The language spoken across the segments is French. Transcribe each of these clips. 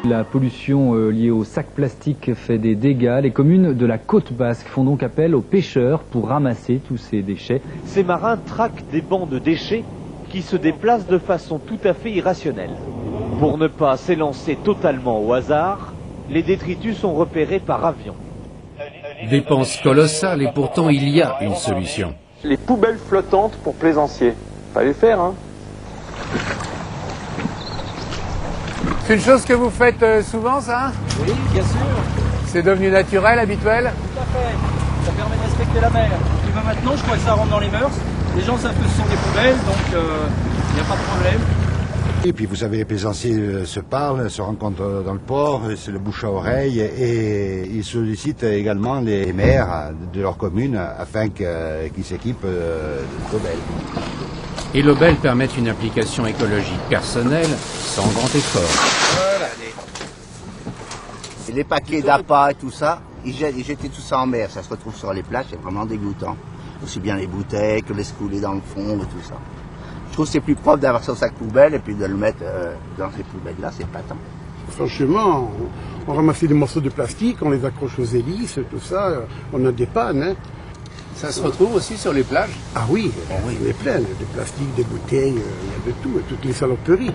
La pollution liée au sac plastique fait des dégâts. Les communes de la côte basque font donc appel aux pêcheurs pour ramasser tous ces déchets. Ces marins traquent des bancs de déchets qui se déplacent de façon tout à fait irrationnelle. Pour ne pas s'élancer totalement au hasard, les détritus sont repérés par avion. Dépense colossale et pourtant il y a une solution. Les poubelles flottantes pour plaisanciers. Fallait le faire, hein. C'est une chose que vous faites souvent, ça? Oui, bien sûr. C'est devenu naturel, habituel? Tout à fait. Ça permet de respecter la mer. Et ben maintenant, je crois que ça rentre dans les mœurs. Les gens savent que ce sont des poubelles, donc il n'y a pas de problème. Et puis vous savez, les plaisanciers se parlent, se rencontrent dans le port, c'est le bouche à oreille, et ils sollicitent également les maires de leur commune afin qu'ils s'équipent de poubelles. Et l'Obel permet une application écologique personnelle sans grand effort. Voilà, les paquets d'appât et tout ça, ils jetaient tout ça en mer, ça se retrouve sur les plages, c'est vraiment dégoûtant. Aussi bien les bouteilles que les coulées dans le fond et tout ça. Je trouve que c'est plus propre d'avoir son sac poubelle et puis de le mettre dans ces poubelles-là, c'est pas tant. Franchement, on ramassait des morceaux de plastique, on les accroche aux hélices, tout ça, on a des pannes. Hein. Ça se retrouve aussi sur les plages? Ah oui, il y en a plein, des plastiques, des bouteilles, il y a de tout, toutes les saloperies.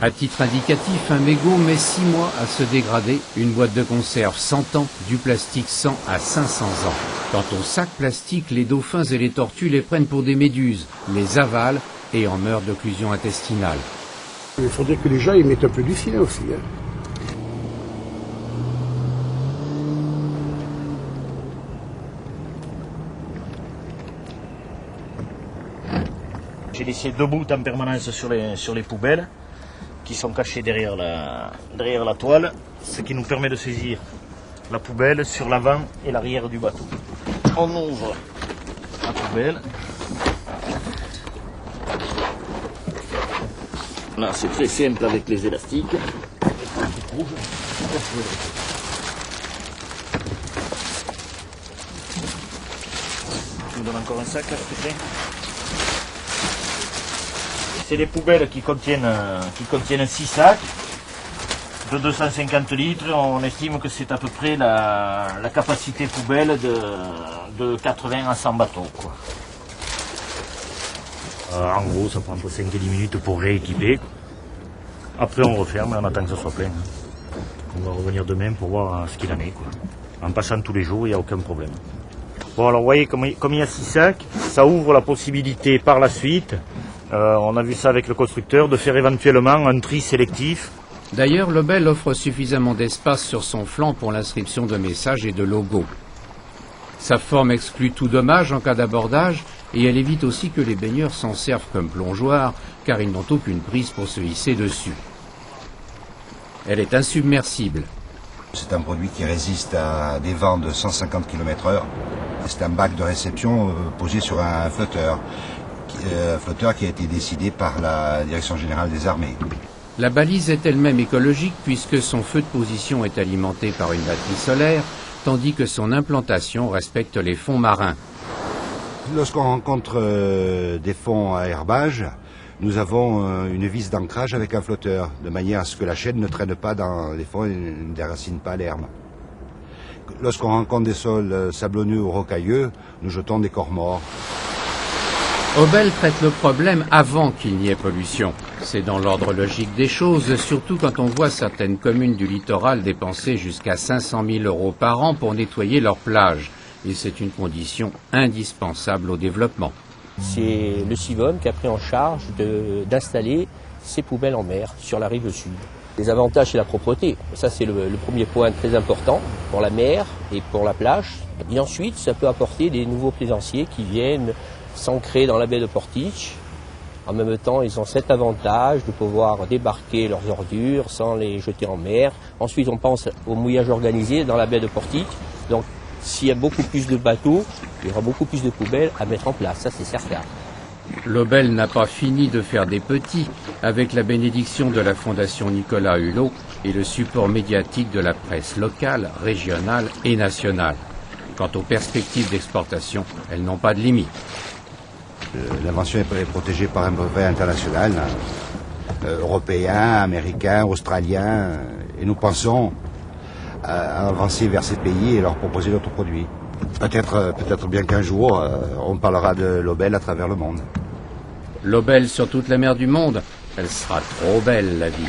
À titre indicatif, un mégot met 6 mois à se dégrader. Une boîte de conserve 100 ans, du plastique 100 à 500 ans. Quant aux sacs plastiques, les dauphins et les tortues les prennent pour des méduses, les avalent et en meurent d'occlusion intestinale. Il faudrait que les gens y mettent un peu du sien aussi. Hein. J'ai laissé 2 bouts en permanence sur les poubelles qui sont cachées derrière la toile, ce qui nous permet de saisir la poubelle sur l'avant et l'arrière du bateau. On ouvre la poubelle. Là, c'est très simple avec les élastiques. Tu me donnes encore un sac, là, s'il te plaît. C'est des poubelles qui contiennent 6 sacs de 250 litres. On estime que c'est à peu près la capacité poubelle de 80 à 100 bateaux, quoi. En gros, ça prend entre 5 et 10 minutes pour rééquiper. Après, on referme et on attend que ça soit plein. On va revenir demain pour voir ce qu'il en est, quoi. En passant tous les jours, il n'y a aucun problème. Bon, alors, vous voyez, comme il y a 6 sacs, ça ouvre la possibilité par la suite, on a vu ça avec le constructeur, de faire éventuellement un tri sélectif. D'ailleurs, l'Obel offre suffisamment d'espace sur son flanc pour l'inscription de messages et de logos. Sa forme exclut tout dommage en cas d'abordage et elle évite aussi que les baigneurs s'en servent comme plongeoires car ils n'ont aucune prise pour se hisser dessus. Elle est insubmersible. C'est un produit qui résiste à des vents de 150 km/h. C'est un bac de réception posé sur un flotteur qui a été décidé par la Direction générale des armées. La balise est elle-même écologique puisque son feu de position est alimenté par une batterie solaire, tandis que son implantation respecte les fonds marins. Lorsqu'on rencontre des fonds à herbage, nous avons une vis d'ancrage avec un flotteur, de manière à ce que la chaîne ne traîne pas dans les fonds et ne déracine pas l'herbe. Lorsqu'on rencontre des sols sablonneux ou rocailleux, nous jetons des corps morts. Obel traite le problème avant qu'il n'y ait pollution. C'est dans l'ordre logique des choses, surtout quand on voit certaines communes du littoral dépenser jusqu'à 500 000 € par an pour nettoyer leurs plages. Et c'est une condition indispensable au développement. C'est le Civonne qui a pris en charge d'installer ces poubelles en mer sur la rive sud. Les avantages, c'est la propreté. Ça, c'est le premier point très important pour la mer et pour la plage. Et ensuite, ça peut apporter des nouveaux plaisanciers qui viennent s'ancrer dans la baie de Portich. En même temps, ils ont cet avantage de pouvoir débarquer leurs ordures sans les jeter en mer. Ensuite, on pense au mouillage organisé dans la baie de Portich. Donc, s'il y a beaucoup plus de bateaux, il y aura beaucoup plus de poubelles à mettre en place, ça c'est certain. L'Obel n'a pas fini de faire des petits avec la bénédiction de la Fondation Nicolas Hulot et le support médiatique de la presse locale, régionale et nationale. Quant aux perspectives d'exportation, elles n'ont pas de limite. L'invention est protégée par un brevet international, européen, américain, australien. Et nous pensons à avancer vers ces pays et leur proposer notre produit. Peut-être bien qu'un jour, on parlera de l'Obel à travers le monde. L'Obel sur toute la mer du monde, elle sera trop belle, la vie.